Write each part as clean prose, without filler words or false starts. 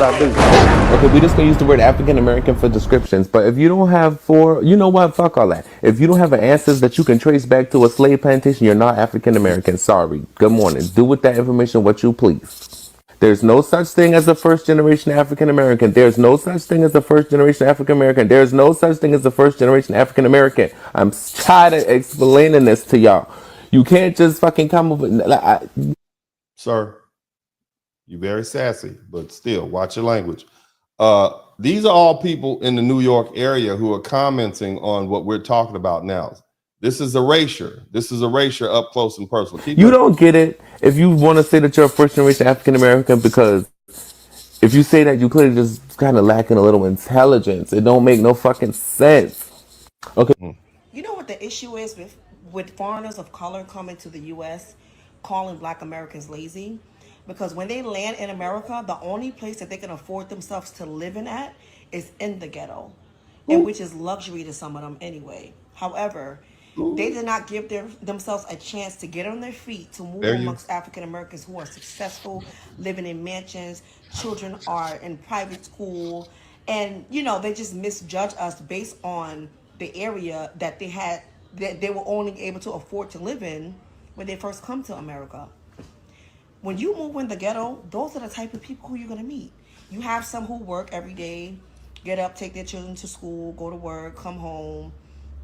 what I do. Okay, we just gonna use the word African American for descriptions. But if you don't have you know what? Fuck all that. If you don't have an ancestor that you can trace back to a slave plantation, you're not African American. Sorry. Good morning. Do with that information what you please. There's no such thing as a first generation African American. There's no such thing as a first generation African American. There's no such thing as a first generation African American. I'm tired of explaining this to y'all. You can't just fucking come up with. Sir, you're very sassy, but still, watch your language. These are all people in the New York area who are commenting on what we're talking about now. This is erasure. This is erasure up close and personal. You don't get it if you want to say that you're a first generation African American, because if you say that, you clearly just kind of lacking a little intelligence. It don't make no fucking sense. Okay. You know what the issue is with foreigners of color coming to the U.S. calling Black Americans lazy? Because when they land in America, the only place that they can afford themselves to live in at is in the ghetto, and which is luxury to some of them anyway. However, they did not give themselves a chance to get on their feet to move amongst African Americans who are successful, living in mansions, children are in private school, and they just misjudge us based on the area that they were only able to afford to live in when they first come to America. When you move in the ghetto, those are the type of people who you're gonna meet. You have some who work every day, get up, take their children to school, go to work, come home,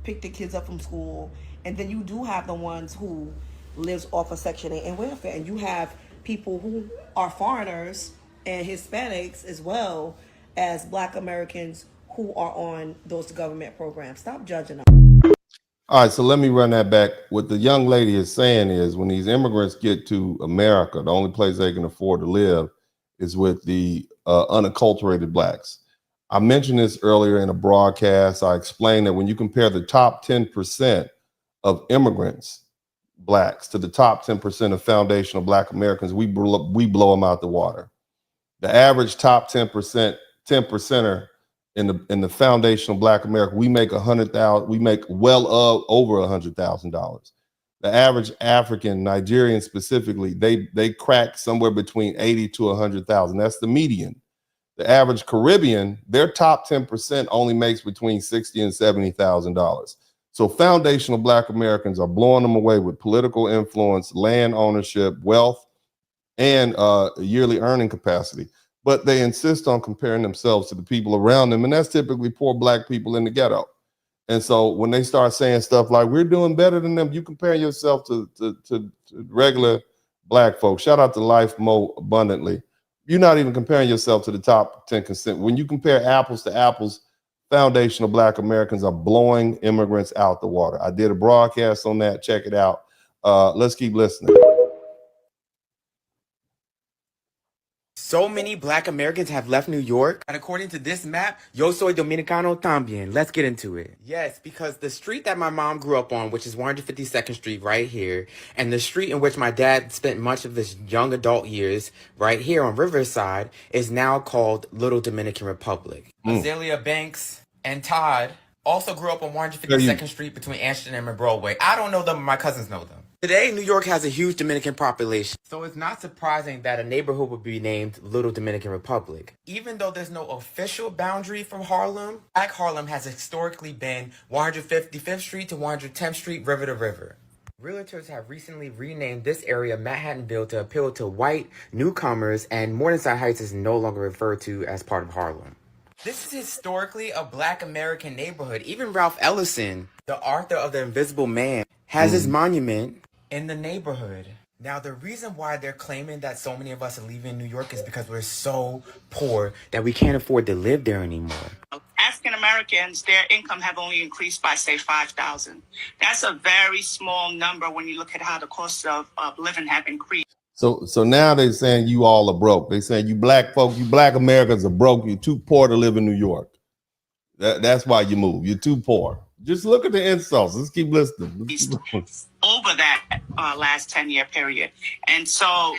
pick their kids up from school, and then you do have the ones who lives off of Section 8 and welfare, and you have people who are foreigners and Hispanics as well as Black Americans who are on those government programs. Stop judging them. All right, so let me run that back. What the young lady is saying is when these immigrants get to America, the only place they can afford to live is with the unacculturated blacks. I mentioned this earlier in a broadcast. I explained that when you compare the top 10% of immigrants, blacks, to the top 10% of foundational Black Americans, we blow them out the water. The average top 10%, 10%er in the foundational Black America, we make $100,000. We make over $100,000. The average African, Nigerian specifically, they crack somewhere between 80 to 100,000. That's the median. The average Caribbean, their top 10% only makes between $60,000 and $70,000. So foundational Black Americans are blowing them away with political influence, land ownership, wealth, and yearly earning capacity. But they insist on comparing themselves to the people around them, and that's typically poor Black people in the ghetto. And so when they start saying stuff like, we're doing better than them, you compare yourself to regular Black folks. Shout out to Life Mo Abundantly. You're not even comparing yourself to the top 10%. When you compare apples to apples, foundational Black Americans are blowing immigrants out the water. I did a broadcast on that. Check it out. Let's keep listening. So many Black Americans have left New York, and according to this map, yo soy dominicano también. Let's get into it. Yes, because the street that my mom grew up on, which is 152nd Street right here, and the street in which my dad spent much of his young adult years right here on Riverside, is now called Little Dominican Republic. Azalea Banks and Todd also grew up on 152nd Street between Amsterdam and Broadway. I don't know them, but my cousins know them. Today, New York has a huge Dominican population, so it's not surprising that a neighborhood would be named Little Dominican Republic. Even though there's no official boundary from Harlem, Black Harlem has historically been 155th Street to 110th Street, river to river. Realtors have recently renamed this area Manhattanville to appeal to white newcomers, and Morningside Heights is no longer referred to as part of Harlem. This is historically a Black American neighborhood. Even Ralph Ellison, the author of The Invisible Man, has his monument in the neighborhood. Now, the reason why they're claiming that so many of us are leaving New York is because we're so poor that we can't afford to live there anymore. African Americans, their income have only increased by, say, $5,000. That's a very small number when you look at how the cost of living have increased. So now they're saying you all are broke. They're saying you Black folks, you Black Americans are broke. You're too poor to live in New York. That's why you move. You're too poor. Just look at the insults. Let's keep listening. Over that last 10-year period. And so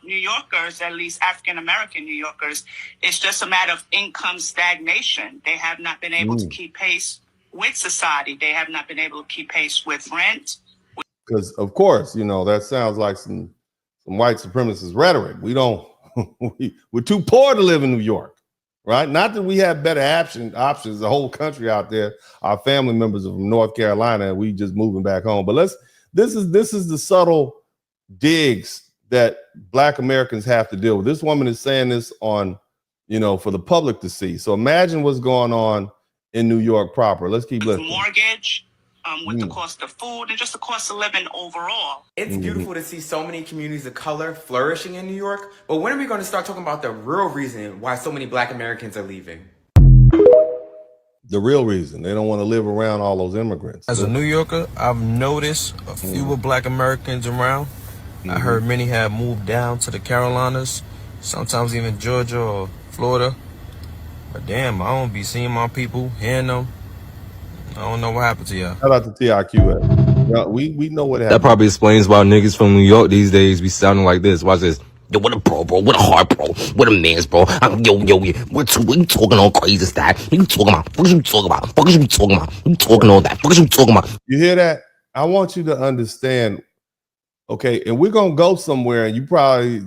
New Yorkers, at least African-American New Yorkers, it's just a matter of income stagnation. They have not been able to keep pace with society. They have not been able to keep pace with rent. Because, of course, that sounds like some white supremacist rhetoric. We don't we're too poor to live in New York, right? Not that we have better options, the whole country out there. Our family members are from North Carolina, and we just moving back home. But this is the subtle digs that Black Americans have to deal with. This woman is saying this on, for the public to see. So imagine what's going on in New York proper. Let's keep listening. Mortgage, with the cost of food and just the cost of living overall. It's beautiful to see so many communities of color flourishing in New York, but when are we going to start talking about the real reason why so many Black Americans are leaving? The real reason they don't want to live around all those immigrants. As a New Yorker, I've noticed a fewer Black Americans around. I heard many have moved down to the Carolinas, sometimes even Georgia or Florida. But damn, I don't be seeing my people, hearing them. I don't know what happened to y'all. Shout out to TIQ. Yeah, we know what happened. That probably explains why niggas from New York these days be sounding like this. Watch this. Yo, what a bro, what a heart, bro, what a man's, bro. Yo, what you talking all crazy stuff? What you talking about? What you talking about? What you talking about? You talking all that? What you talking about? You hear that? I want you to understand. Okay, and we're gonna go somewhere, and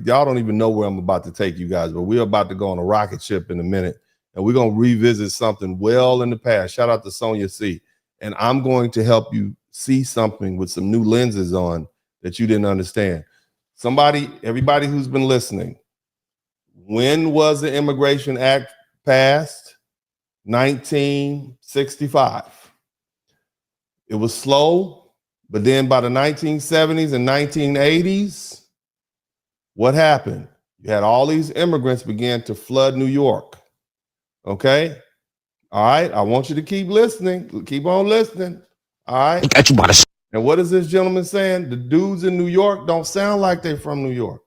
y'all don't even know where I'm about to take you guys, but we're about to go on a rocket ship in a minute, and we're gonna revisit something well in the past. Shout out to Sonia C. And I'm going to help you see something with some new lenses on that you didn't understand. Everybody who's been listening, when was the Immigration Act passed? 1965. It was slow, but then by the 1970s and 1980s, what happened? You had all these immigrants began to flood New York. Okay? All right, I want you to keep listening. Keep on listening. All right. Got you by the And what is this gentleman saying? The dudes in New York don't sound like they're from New York.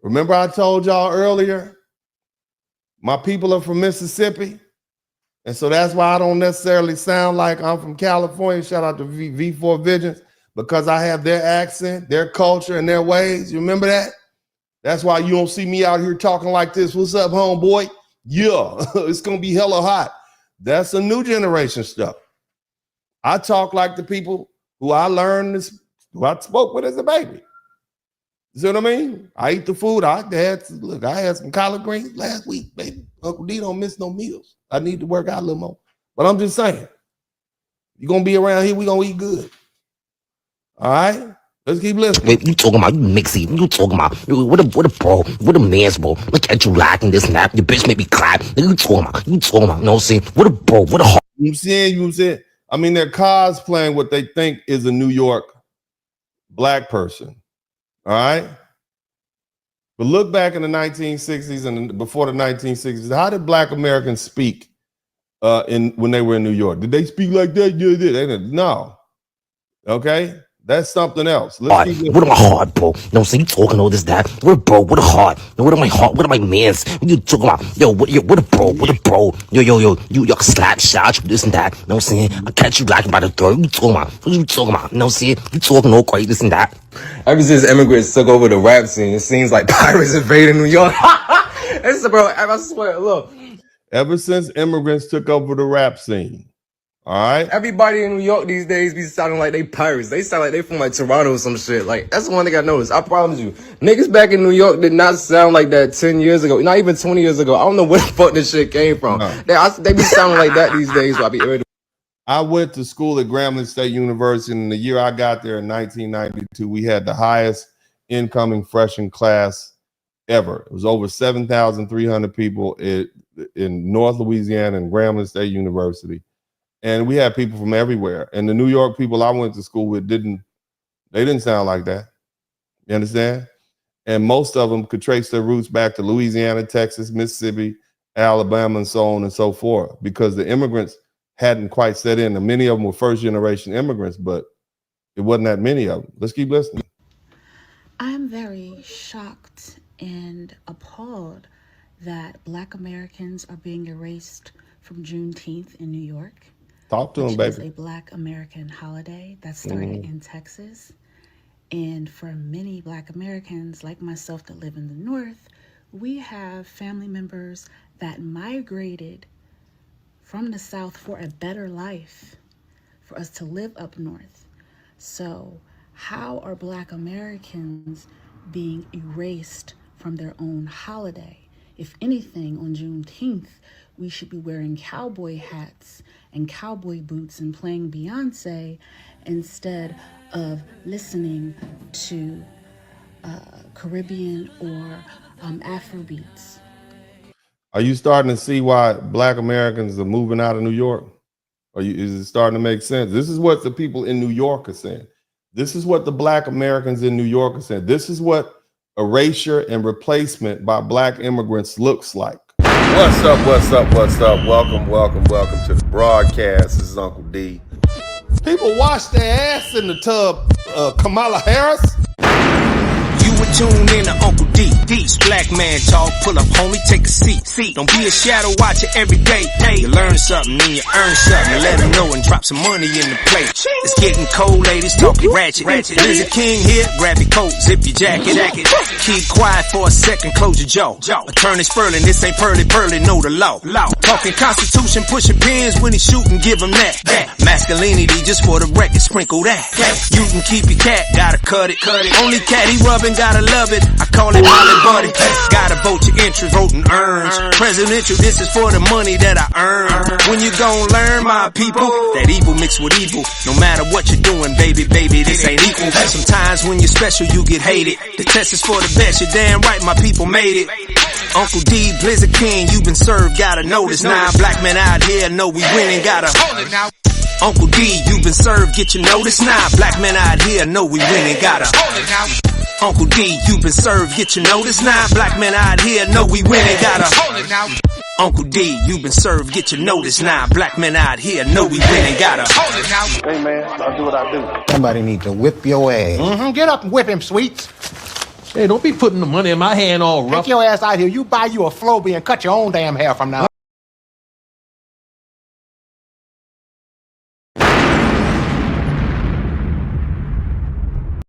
Remember I told y'all earlier, my people are from Mississippi. And so that's why I don't necessarily sound like I'm from California. Shout out to V4 Visions, because I have their accent, their culture, and their ways. You remember that? That's why you don't see me out here talking like this. What's up, homeboy? Yeah, it's going to be hella hot. That's a new generation stuff. I talk like the people who I learned this, who I spoke with as a baby. You see what I mean? I eat the food. I had some collard greens last week, baby. Uncle D don't miss no meals. I need to work out a little more. But I'm just saying, you're going to be around here, we're going to eat good. All right? Let's keep listening. Wait, you talking about, you mixy, you talking about, what a bro, what a man's bro. Look at you lacking this and that. Your bitch made me clap. You talking about, you know what I'm saying? What a bro, what a heart. You know what I'm saying? I mean, they're cosplaying what they think is a New York Black person. All right? But look back in the 1960s and before the 1960s, how did Black Americans speak when they were in New York? Did they speak like that? Yeah, they didn't. No. Okay? That's something else. What am I hard, bro? You know what I'm saying? You talking all this, that. What a bro, what a heart. What am I heart? What am I mans? What you talking about? Yo, what a bro, what a bro. Yo, you slap shot, you this and that. You know what I'm saying? I catch you like by the throat. What you talking about? What you talking about? You know what I'm saying? You talking all crazy, this and that. Ever since immigrants took over the rap scene, it seems like pirates invading New York. It's bro, I swear, look. Ever since immigrants took over the rap scene, all right? Everybody in New York these days be sounding like they pirates. They sound like they from like Toronto or some shit. Like, that's the one thing I noticed. I promise you. Niggas back in New York did not sound like that 10 years ago. Not even 20 years ago. I don't know where the fuck this shit came from. No. They be sounding like that these days, so I be irritated. I went to school at Grambling State University, and the year I got there in 1992, we had the highest incoming freshman class ever. It was over 7,300 people in North Louisiana and Grambling State University. And we had people from everywhere. And the New York people I went to school with didn't sound like that. You understand? And most of them could trace their roots back to Louisiana, Texas, Mississippi, Alabama, and so on and so forth, because the immigrants hadn't quite set in. And many of them were first generation immigrants, but it wasn't that many of them. Let's keep listening. I'm very shocked and appalled that Black Americans are being erased from Juneteenth in New York. Talk to him, baby. It's a Black American holiday that started in Texas. And for many Black Americans like myself that live in the North, we have family members that migrated from the South for a better life, for us to live up North. So how are Black Americans being erased from their own holiday. If anything, on Juneteenth, we should be wearing cowboy hats and cowboy boots and playing Beyonce instead of listening to Caribbean or Afrobeats. Are you starting to see why Black Americans are moving out of New York? Is it starting to make sense? This is what the people in New York are saying. This is what the Black Americans in New York are saying. This is what erasure and replacement by Black immigrants looks like. What's up, what's up, what's up? Welcome, welcome, welcome to the broadcast. This is Uncle D. People wash their ass in the tub, Kamala Harris. You were tuned in to Uncle D. This black man talk, pull up, homie, take a seat. Don't be a shadow watcher every day. You learn something, then you earn something. Let them know and drop some money in the plate. It's getting cold, ladies, talking ratchet. Blizard King here, grab your coat, zip your jacket. Keep quiet for a second, close your jaw. Attorney Spurling, this ain't pearly, know the law. Talking Constitution, pushing pins when he shooting, give him that. Masculinity, just for the record, sprinkle that. You can keep your cat, gotta cut it. Only cat he rubbing, gotta love it. I call it Molly Buddy. Gotta vote your interest, voting earns. Presidential, this is for the money that I earn. When you gon' learn, my people, that evil mixed with evil. No matter what you're doing, baby, this ain't equal. Sometimes when you're special, you get hated. The test is for the best, you're damn right, my people made it. Uncle D, Blizard King, you've been served, gotta notice. Now black men out here know we winning, gotta hold it now. Uncle D, you've been served, get your notice. Now black men out here know we winning, gotta hold it now. Uncle D, you've been served, get your notice. Now black men out here know we winning, gotta hold it now. Uncle D, you've been served, get your notice. Now black men out here know we winning, gotta hold it now. Hey man, I'll do what I do. Somebody need to whip your ass. Get up and whip him, Sweets. Hey, don't be putting the money in my hand all rough. Take your ass out here. You buy you a Floby and cut your own damn hair from now.